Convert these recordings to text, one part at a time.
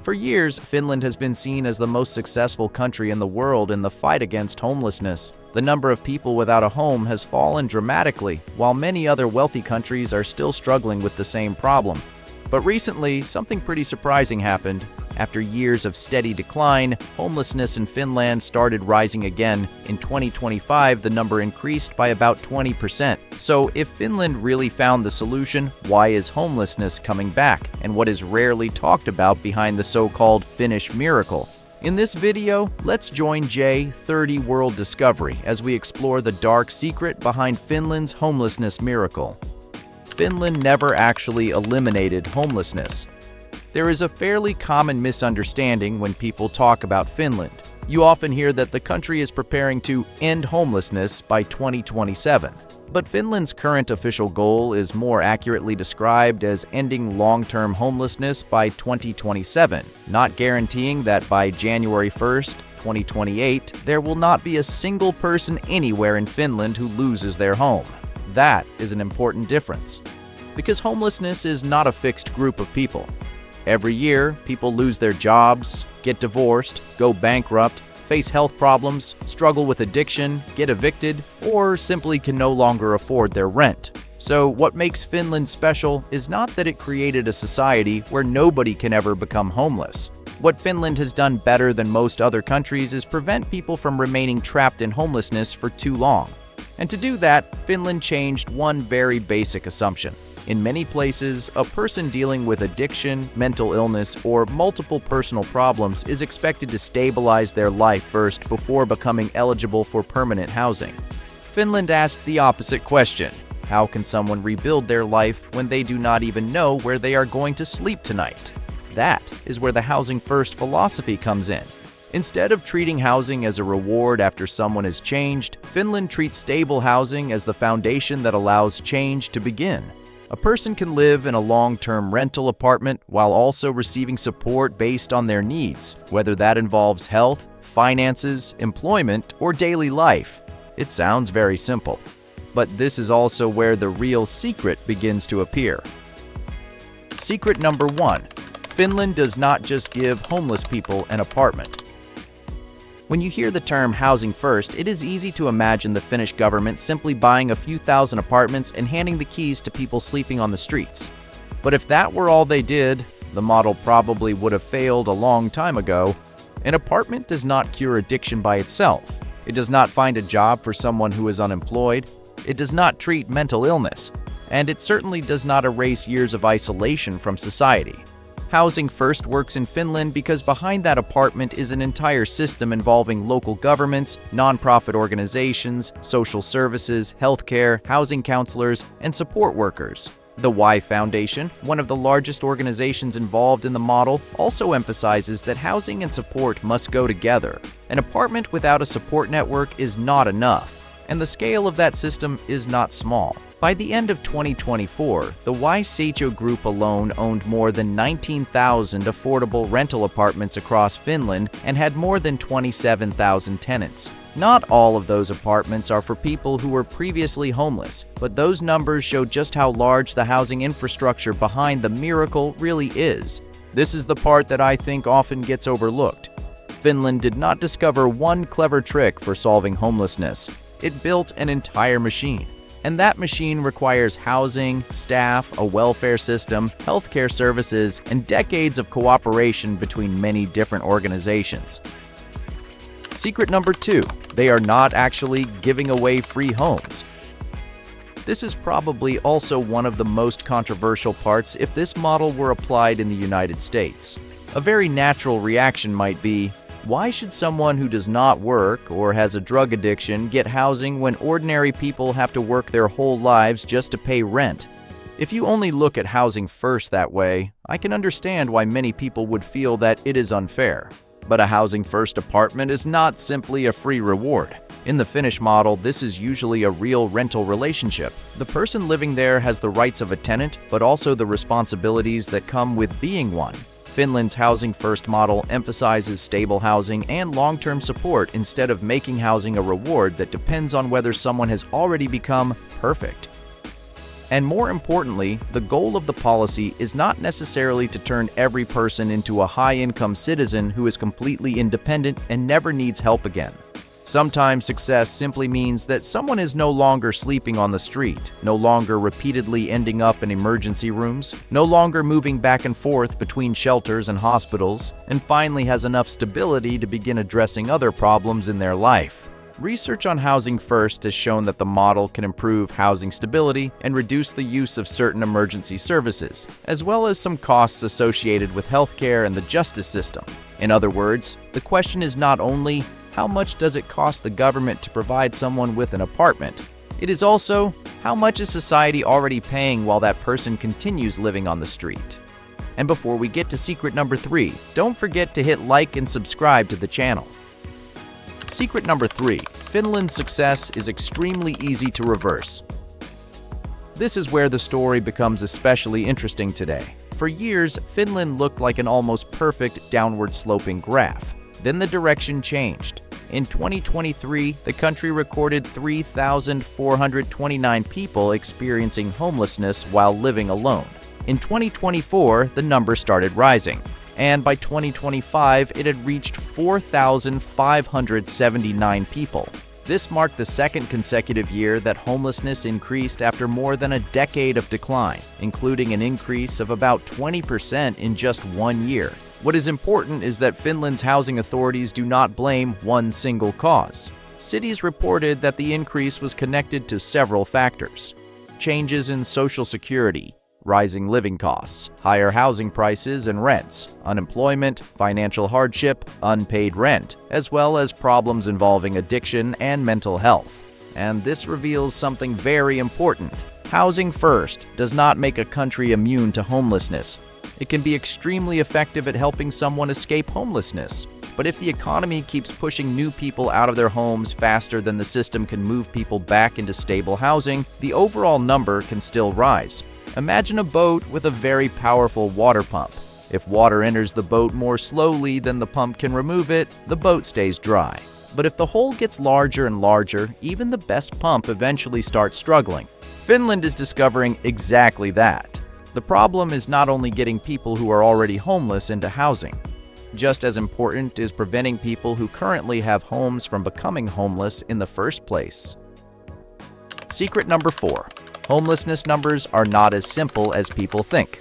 For years, Finland has been seen as the most successful country in the world in the fight against homelessness. The number of people without a home has fallen dramatically, while many other wealthy countries are still struggling with the same problem. But recently, something pretty surprising happened. After years of steady decline, homelessness in Finland started rising again. In 2025, the number increased by about 20%. So if Finland really found the solution, why is homelessness coming back? And what is rarely talked about behind the so-called Finnish miracle? In this video, let's join J30 World Discovery as we explore the dark secret behind Finland's homelessness miracle. Finland never actually eliminated homelessness. There is a fairly common misunderstanding when people talk about Finland. You often hear that the country is preparing to end homelessness by 2027. But Finland's current official goal is more accurately described as ending long-term homelessness by 2027, not guaranteeing that by January 1st, 2028, there will not be a single person anywhere in Finland who loses their home. That is an important difference, because homelessness is not a fixed group of people. Every year, people lose their jobs, get divorced, go bankrupt, face health problems, struggle with addiction, get evicted, or simply can no longer afford their rent. So what makes Finland special is not that it created a society where nobody can ever become homeless. What Finland has done better than most other countries is prevent people from remaining trapped in homelessness for too long. And to do that, Finland changed one very basic assumption. In many places, a person dealing with addiction, mental illness, or multiple personal problems is expected to stabilize their life first before becoming eligible for permanent housing. Finland asked the opposite question. How can someone rebuild their life when they do not even know where they are going to sleep tonight? That is where the housing first philosophy comes in. Instead of treating housing as a reward after someone has changed, Finland treats stable housing as the foundation that allows change to begin. A person can live in a long-term rental apartment while also receiving support based on their needs, whether that involves health, finances, employment, or daily life. It sounds very simple. But this is also where the real secret begins to appear. Secret number 1. Finland does not just give homeless people an apartment. When you hear the term housing first, it is easy to imagine the Finnish government simply buying a few thousand apartments and handing the keys to people sleeping on the streets. But if that were all they did, the model probably would have failed a long time ago. An apartment does not cure addiction by itself. It does not find a job for someone who is unemployed. It does not treat mental illness. And it certainly does not erase years of isolation from society. Housing First works in Finland because behind that apartment is an entire system involving local governments, nonprofit organizations, social services, healthcare, housing counselors, and support workers. The Y Foundation, one of the largest organizations involved in the model, also emphasizes that housing and support must go together. An apartment without a support network is not enough, and the scale of that system is not small. By the end of 2024, the Y Group alone owned more than 19,000 affordable rental apartments across Finland and had more than 27,000 tenants. Not all of those apartments are for people who were previously homeless, but those numbers show just how large the housing infrastructure behind the miracle really is. This is the part that I think often gets overlooked. Finland did not discover one clever trick for solving homelessness. It built an entire machine. And that machine requires housing, staff, a welfare system, healthcare services, and decades of cooperation between many different organizations. Secret number 2. They are not actually giving away free homes. This is probably also one of the most controversial parts if this model were applied in the United States. A very natural reaction might be, why should someone who does not work or has a drug addiction get housing when ordinary people have to work their whole lives just to pay rent? If you only look at housing first that way, I can understand why many people would feel that it is unfair. But a housing first apartment is not simply a free reward. In the Finnish model, this is usually a real rental relationship. The person living there has the rights of a tenant, but also the responsibilities that come with being one. Finland's Housing First model emphasizes stable housing and long-term support instead of making housing a reward that depends on whether someone has already become perfect. And more importantly, the goal of the policy is not necessarily to turn every person into a high-income citizen who is completely independent and never needs help again. Sometimes success simply means that someone is no longer sleeping on the street, no longer repeatedly ending up in emergency rooms, no longer moving back and forth between shelters and hospitals, and finally has enough stability to begin addressing other problems in their life. Research on Housing First has shown that the model can improve housing stability and reduce the use of certain emergency services, as well as some costs associated with healthcare and the justice system. In other words, the question is not only how much does it cost the government to provide someone with an apartment, it is also how much is society already paying while that person continues living on the street. And before we get to secret number 3, don't forget to hit like and subscribe to the channel. Secret number 3, Finland's success is extremely easy to reverse. This is where the story becomes especially interesting today. For years, Finland looked like an almost perfect downward sloping graph. Then the direction changed. In 2023, the country recorded 3,429 people experiencing homelessness while living alone. In 2024, the number started rising, and by 2025, it had reached 4,579 people. This marked the second consecutive year that homelessness increased after more than a decade of decline, including an increase of about 20% in just 1 year. What is important is that Finland's housing authorities do not blame one single cause. Cities reported that the increase was connected to several factors: changes in social security, rising living costs, higher housing prices and rents, unemployment, financial hardship, unpaid rent, as well as problems involving addiction and mental health. And this reveals something very important. Housing First does not make a country immune to homelessness. It can be extremely effective at helping someone escape homelessness. But if the economy keeps pushing new people out of their homes faster than the system can move people back into stable housing, the overall number can still rise. Imagine a boat with a very powerful water pump. If water enters the boat more slowly than the pump can remove it, the boat stays dry. But if the hole gets larger and larger, even the best pump eventually starts struggling. Finland is discovering exactly that. The problem is not only getting people who are already homeless into housing. Just as important is preventing people who currently have homes from becoming homeless in the first place. Secret number 4. Homelessness numbers are not as simple as people think.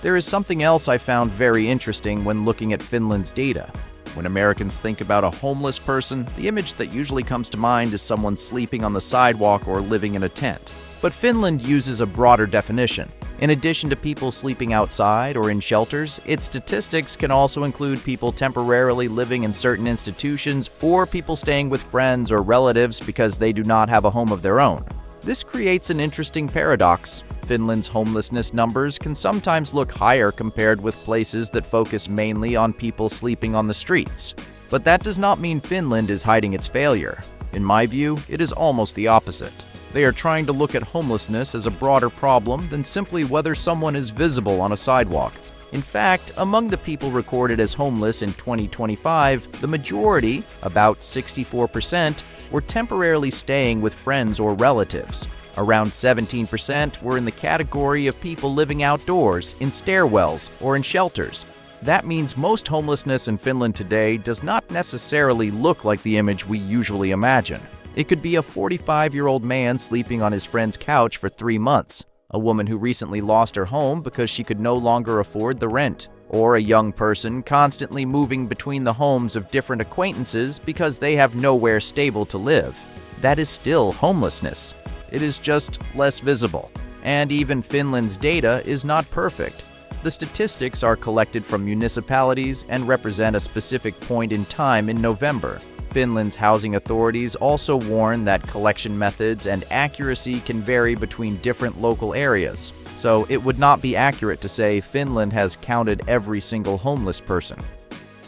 There is something else I found very interesting when looking at Finland's data. When Americans think about a homeless person, the image that usually comes to mind is someone sleeping on the sidewalk or living in a tent. But Finland uses a broader definition. In addition to people sleeping outside or in shelters, its statistics can also include people temporarily living in certain institutions or people staying with friends or relatives because they do not have a home of their own. This creates an interesting paradox. Finland's homelessness numbers can sometimes look higher compared with places that focus mainly on people sleeping on the streets. But that does not mean Finland is hiding its failure. In my view, it is almost the opposite. They are trying to look at homelessness as a broader problem than simply whether someone is visible on a sidewalk. In fact, among the people recorded as homeless in 2025, the majority, about 64%, were temporarily staying with friends or relatives. Around 17% were in the category of people living outdoors, in stairwells, or in shelters. That means most homelessness in Finland today does not necessarily look like the image we usually imagine. It could be a 45-year-old man sleeping on his friend's couch for 3 months, a woman who recently lost her home because she could no longer afford the rent, or a young person constantly moving between the homes of different acquaintances because they have nowhere stable to live. That is still homelessness. It is just less visible. And even Finland's data is not perfect. The statistics are collected from municipalities and represent a specific point in time in November. Finland's housing authorities also warn that collection methods and accuracy can vary between different local areas, so it would not be accurate to say Finland has counted every single homeless person.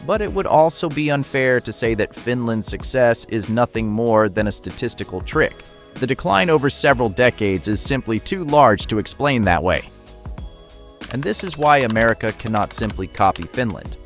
But it would also be unfair to say that Finland's success is nothing more than a statistical trick. The decline over several decades is simply too large to explain that way. And this is why America cannot simply copy Finland.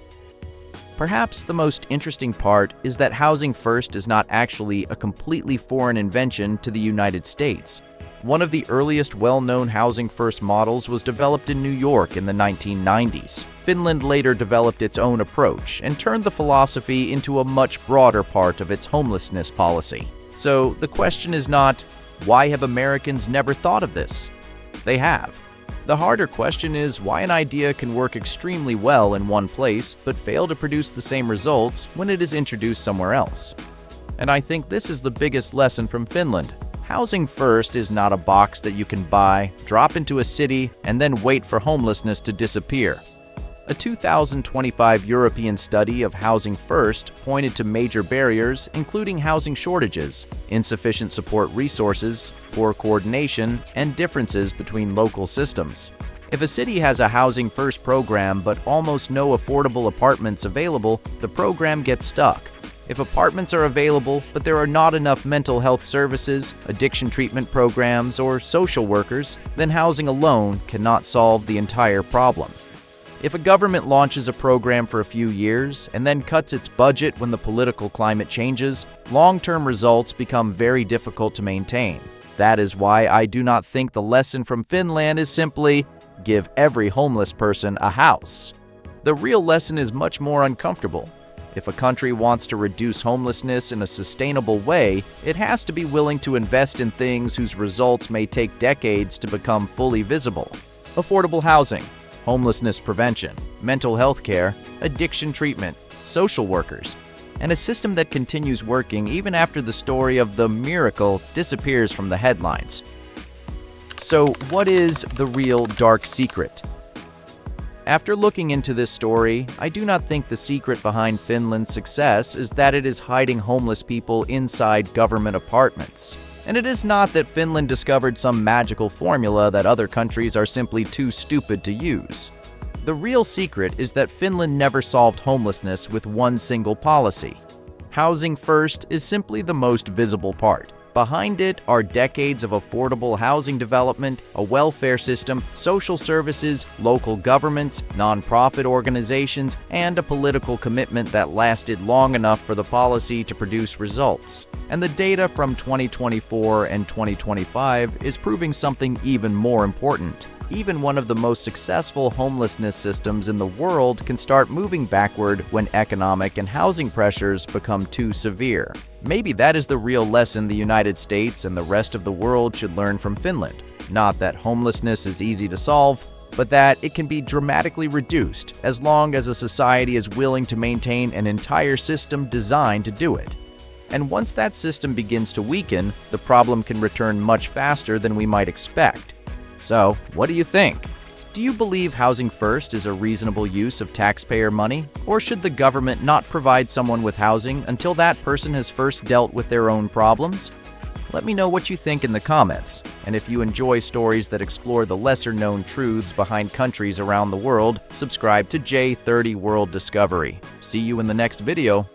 Perhaps the most interesting part is that Housing First is not actually a completely foreign invention to the United States. One of the earliest well-known housing first models was developed in New York in the 1990s. Finland later developed its own approach and turned the philosophy into a much broader part of its homelessness policy. So the question is not, why have Americans never thought of this? They have. The harder question is why an idea can work extremely well in one place but fail to produce the same results when it is introduced somewhere else. And I think this is the biggest lesson from Finland. Housing first is not a box that you can buy, drop into a city, and then wait for homelessness to disappear. A 2025 European study of housing first pointed to major barriers, including housing shortages, insufficient support resources, poor coordination, and differences between local systems. If a city has a housing first program but almost no affordable apartments available, the program gets stuck. If apartments are available, but there are not enough mental health services, addiction treatment programs, or social workers, then housing alone cannot solve the entire problem. If a government launches a program for a few years and then cuts its budget when the political climate changes, long-term results become very difficult to maintain. That is why I do not think the lesson from Finland is simply, give every homeless person a house. The real lesson is much more uncomfortable. If a country wants to reduce homelessness in a sustainable way, it has to be willing to invest in things whose results may take decades to become fully visible. Affordable housing, homelessness prevention, mental health care, addiction treatment, social workers, and a system that continues working even after the story of the miracle disappears from the headlines. So, what is the real dark secret? After looking into this story, I do not think the secret behind Finland's success is that it is hiding homeless people inside government apartments. And it is not that Finland discovered some magical formula that other countries are simply too stupid to use. The real secret is that Finland never solved homelessness with one single policy. Housing first is simply the most visible part. Behind it are decades of affordable housing development, a welfare system, social services, local governments, nonprofit organizations, and a political commitment that lasted long enough for the policy to produce results. And the data from 2024 and 2025 is proving something even more important. Even one of the most successful homelessness systems in the world can start moving backward when economic and housing pressures become too severe. Maybe that is the real lesson the United States and the rest of the world should learn from Finland. Not that homelessness is easy to solve, but that it can be dramatically reduced as long as a society is willing to maintain an entire system designed to do it. And once that system begins to weaken, the problem can return much faster than we might expect. So, what do you think? Do you believe housing first is a reasonable use of taxpayer money? Or should the government not provide someone with housing until that person has first dealt with their own problems? Let me know what you think in the comments. And if you enjoy stories that explore the lesser-known truths behind countries around the world, subscribe to J30 World Discovery. See you in the next video.